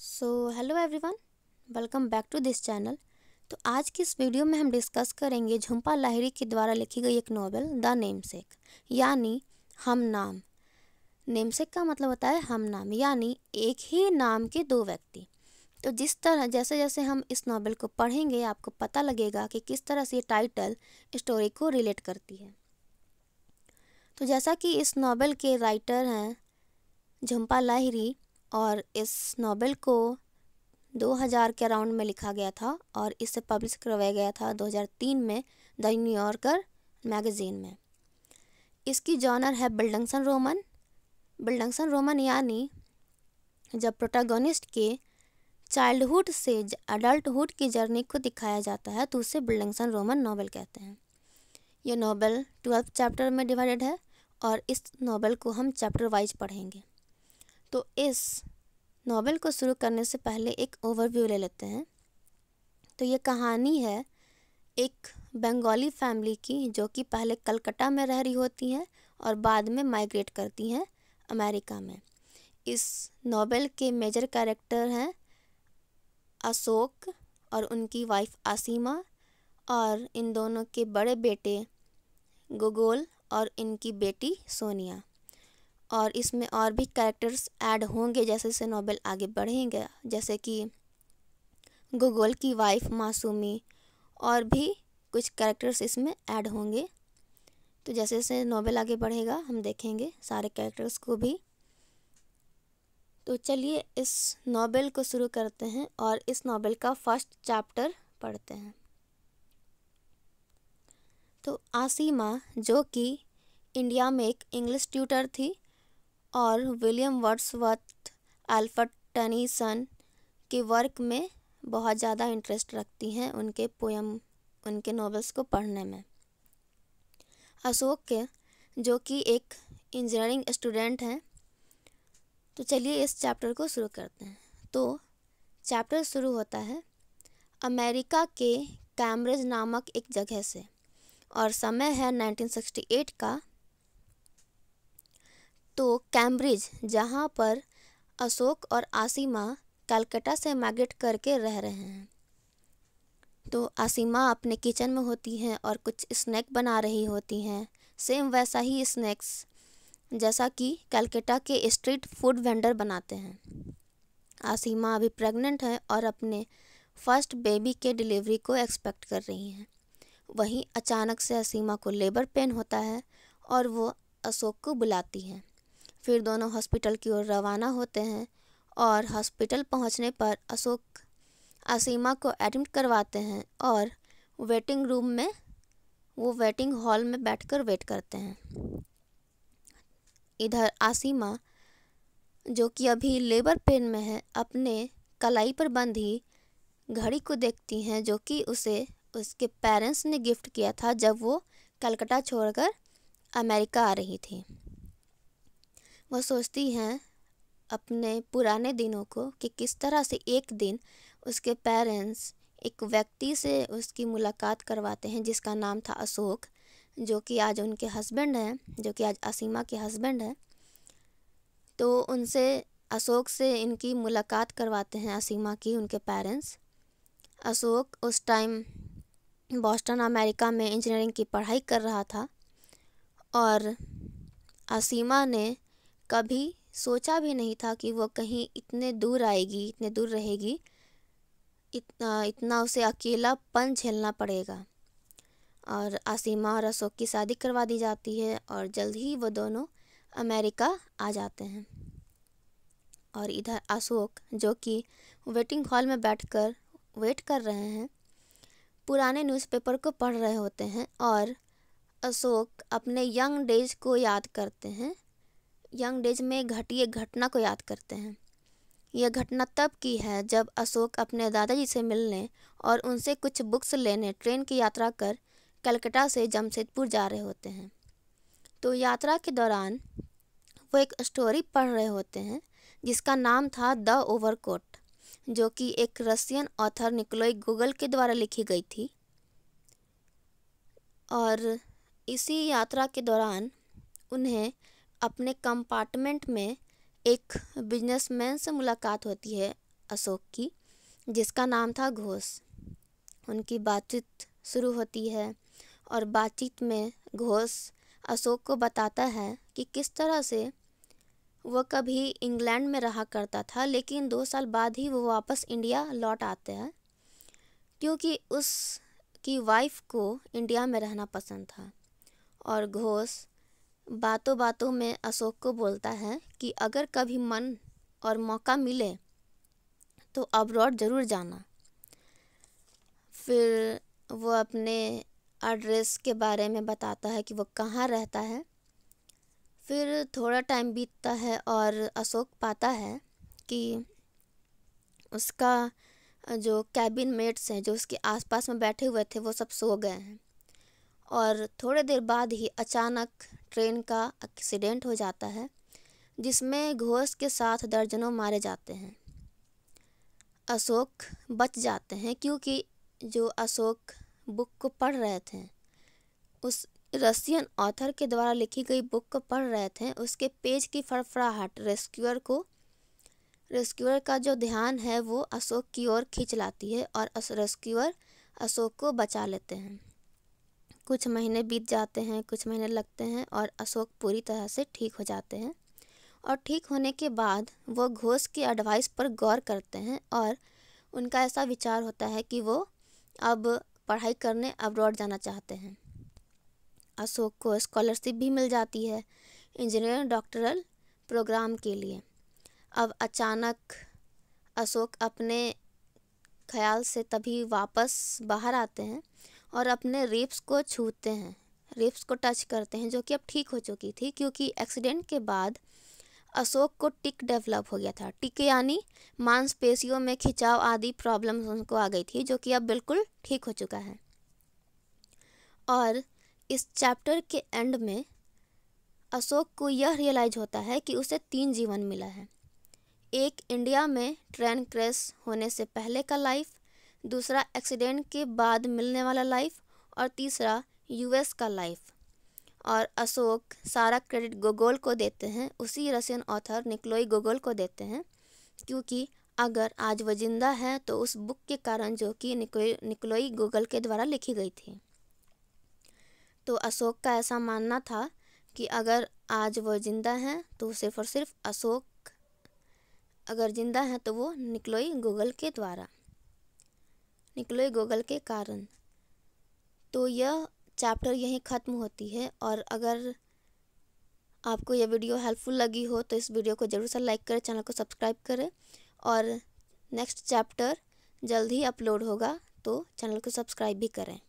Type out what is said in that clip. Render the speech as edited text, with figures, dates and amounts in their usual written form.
Hello everyone, welcome back to this channel. तो आज की इस वीडियो में हम डिस्कस करेंगे झुंपा लाहिड़ी के द्वारा लिखी गई एक नॉवेल द नेमसेक, यानी हम नाम। नेमसेक का मतलब होता है हम नाम, यानी एक ही नाम के दो व्यक्ति। तो जिस तरह जैसे जैसे हम इस नॉवेल को पढ़ेंगे आपको पता लगेगा कि किस तरह से ये टाइटल स्टोरी को रिलेट करती है। तो जैसा कि इस नॉवेल के राइटर हैं झुंपा लाहिड़ी, और इस नॉवेल को 2000 के अराउंड में लिखा गया था और इसे पब्लिश करवाया गया था 2003 में द न्यूयॉर्कर मैगज़ीन में। इसकी जॉनर है बिल्डंगसन रोमन। बिल्डंगसन रोमन यानी जब प्रोटैगनिस्ट के चाइल्डहुड से अडल्टहुड की जर्नी को दिखाया जाता है तो उसे बिल्डंगसन रोमन नॉवेल कहते हैं। यह नॉवेल 12 चैप्टर में डिवाइडेड है और इस नॉवेल को हम चैप्टर वाइज पढ़ेंगे। तो इस नॉवेल को शुरू करने से पहले एक ओवरव्यू ले लेते हैं। तो ये कहानी है एक बंगाली फैमिली की, जो कि पहले कलकत्ता में रह रही होती हैं और बाद में माइग्रेट करती हैं अमेरिका में। इस नॉवेल के मेजर कैरेक्टर हैं अशोक और उनकी वाइफ आसिमा, और इन दोनों के बड़े बेटे गोगोल और इनकी बेटी सोनिया। और इसमें और भी कैरेक्टर्स ऐड होंगे जैसे जैसे नॉवेल आगे बढ़ेंगे, जैसे कि गोगोल की वाइफ मासूमी, और भी कुछ कैरेक्टर्स इसमें ऐड होंगे। तो जैसे जैसे नॉवेल आगे बढ़ेगा हम देखेंगे सारे कैरेक्टर्स को भी। तो चलिए इस नॉवेल को शुरू करते हैं और इस नॉवेल का फर्स्ट चैप्टर पढ़ते हैं। तो आसिमा, जो कि इंडिया में एक इंग्लिश ट्यूटर थी और विलियम वर्ड्सवर्थ, अल्फ्रेड टेनिसन के वर्क में बहुत ज़्यादा इंटरेस्ट रखती हैं, उनके पोयम, उनके नॉवेल्स को पढ़ने में। अशोक के, जो कि एक इंजीनियरिंग स्टूडेंट हैं। तो चलिए इस चैप्टर को शुरू करते हैं। तो चैप्टर शुरू होता है अमेरिका के कैम्ब्रिज नामक एक जगह से, और समय है 1968 का। तो कैम्ब्रिज, जहाँ पर अशोक और आसिमा कलकत्ता से माइग्रेट करके रह रहे हैं। तो आसिमा अपने किचन में होती हैं और कुछ स्नैक बना रही होती हैं, सेम वैसा ही स्नैक्स जैसा कि कलकत्ता के स्ट्रीट फूड वेंडर बनाते हैं। आसिमा अभी प्रेग्नेंट है और अपने फर्स्ट बेबी के डिलीवरी को एक्सपेक्ट कर रही हैं। वहीं अचानक से आसिमा को लेबर पेन होता है और वो अशोक को बुलाती हैं। फिर दोनों हॉस्पिटल की ओर रवाना होते हैं और हॉस्पिटल पहुंचने पर अशोक आसिमा को एडमिट करवाते हैं और वेटिंग रूम में, वो वेटिंग हॉल में बैठकर वेट करते हैं। इधर आसिमा, जो कि अभी लेबर पेन में है, अपने कलाई पर बंधी घड़ी को देखती हैं, जो कि उसे उसके पेरेंट्स ने गिफ्ट किया था जब वो कलकत्ता छोड़कर अमेरिका आ रही थी। वह सोचती हैं अपने पुराने दिनों को कि किस तरह से एक दिन उसके पेरेंट्स एक व्यक्ति से उसकी मुलाकात करवाते हैं जिसका नाम था अशोक, जो कि आज उनके हस्बैंड हैं, जो कि आज आसिमा के हस्बैंड हैं। तो उनसे, अशोक से इनकी मुलाकात करवाते हैं आसिमा की उनके पेरेंट्स। अशोक उस टाइम बॉस्टन अमेरिका में इंजीनियरिंग की पढ़ाई कर रहा था और आसिमा ने कभी सोचा भी नहीं था कि वो कहीं इतने दूर आएगी, इतने दूर रहेगी, इतना उसे अकेलापन झेलना पड़ेगा। और आसिमा और अशोक की शादी करवा दी जाती है और जल्द ही वो दोनों अमेरिका आ जाते हैं। और इधर अशोक, जो कि वेटिंग हॉल में बैठकर वेट कर रहे हैं, पुराने न्यूज़पेपर को पढ़ रहे होते हैं और अशोक अपने यंग डेज को याद करते हैं। यंग डेज में घटी एक घटना को याद करते हैं। यह घटना तब की है जब अशोक अपने दादाजी से मिलने और उनसे कुछ बुक्स लेने ट्रेन की यात्रा कर कलकत्ता से जमशेदपुर जा रहे होते हैं। तो यात्रा के दौरान वो एक स्टोरी पढ़ रहे होते हैं जिसका नाम था द ओवरकोट, जो कि एक रशियन ऑथर निकोलाई गोगल के द्वारा लिखी गई थी। और इसी यात्रा के दौरान उन्हें अपने कंपार्टमेंट में एक बिजनेसमैन से मुलाकात होती है, अशोक की, जिसका नाम था घोष। उनकी बातचीत शुरू होती है और बातचीत में घोष अशोक को बताता है कि किस तरह से वो कभी इंग्लैंड में रहा करता था, लेकिन 2 साल बाद ही वो वापस इंडिया लौट आते हैं क्योंकि उसकी वाइफ को इंडिया में रहना पसंद था। और घोष बातों बातों में अशोक को बोलता है कि अगर कभी मन और मौका मिले तो अब्रॉड ज़रूर जाना। फिर वो अपने एड्रेस के बारे में बताता है कि वो कहाँ रहता है। फिर थोड़ा टाइम बीतता है और अशोक पाता है कि उसका जो कैबिन मेट्स हैं, जो उसके आसपास में बैठे हुए थे, वो सब सो गए हैं। और थोड़े देर बाद ही अचानक ट्रेन का एक्सीडेंट हो जाता है, जिसमें घोष के साथ दर्जनों मारे जाते हैं। अशोक बच जाते हैं क्योंकि जो अशोक बुक को पढ़ रहे थे, उस रशियन ऑथर के द्वारा लिखी गई बुक को पढ़ रहे थे, उसके पेज की फड़फड़ाहट रेस्क्यूअर का जो ध्यान है वो अशोक की ओर खींच लाती है और रेस्क्यूअर अशोक को बचा लेते हैं। कुछ महीने बीत जाते हैं, कुछ महीने लगते हैं और अशोक पूरी तरह से ठीक हो जाते हैं। और ठीक होने के बाद वो घोष की एडवाइस पर गौर करते हैं और उनका ऐसा विचार होता है कि वो अब पढ़ाई करने अब्रॉड जाना चाहते हैं। अशोक को स्कॉलरशिप भी मिल जाती है इंजीनियरिंग डॉक्टरल प्रोग्राम के लिए। अब अचानक अशोक अपने ख्याल से तभी वापस बाहर आते हैं और अपने रिब्स को छूते हैं, रिब्स को टच करते हैं, जो कि अब ठीक हो चुकी थी क्योंकि एक्सीडेंट के बाद अशोक को टिक डेवलप हो गया था। टिक यानी मांसपेशियों में खिंचाव आदि प्रॉब्लम्स उनको आ गई थी, जो कि अब बिल्कुल ठीक हो चुका है। और इस चैप्टर के एंड में अशोक को यह रियलाइज होता है कि उसे 3 जीवन मिला है। एक इंडिया में ट्रेन क्रैश होने से पहले का लाइफ, दूसरा एक्सीडेंट के बाद मिलने वाला लाइफ और तीसरा यूएस का लाइफ। और अशोक सारा क्रेडिट गोगोल को देते हैं, उसी रशियन ऑथर निकोलाई गोगोल को देते हैं, क्योंकि अगर आज वह जिंदा है तो उस बुक के कारण, जो कि निकोलाई गोगोल के द्वारा लिखी गई थी। तो अशोक का ऐसा मानना था कि अगर आज वो जिंदा हैं तो सिर्फ और सिर्फ अशोक अगर जिंदा हैं तो वो निकोलाई गोगोल के कारण। तो यह चैप्टर यहीं ख़त्म होती है। और अगर आपको यह वीडियो हेल्पफुल लगी हो तो इस वीडियो को ज़रूर से लाइक करें, चैनल को सब्सक्राइब करें। और नेक्स्ट चैप्टर जल्द ही अपलोड होगा, तो चैनल को सब्सक्राइब भी करें।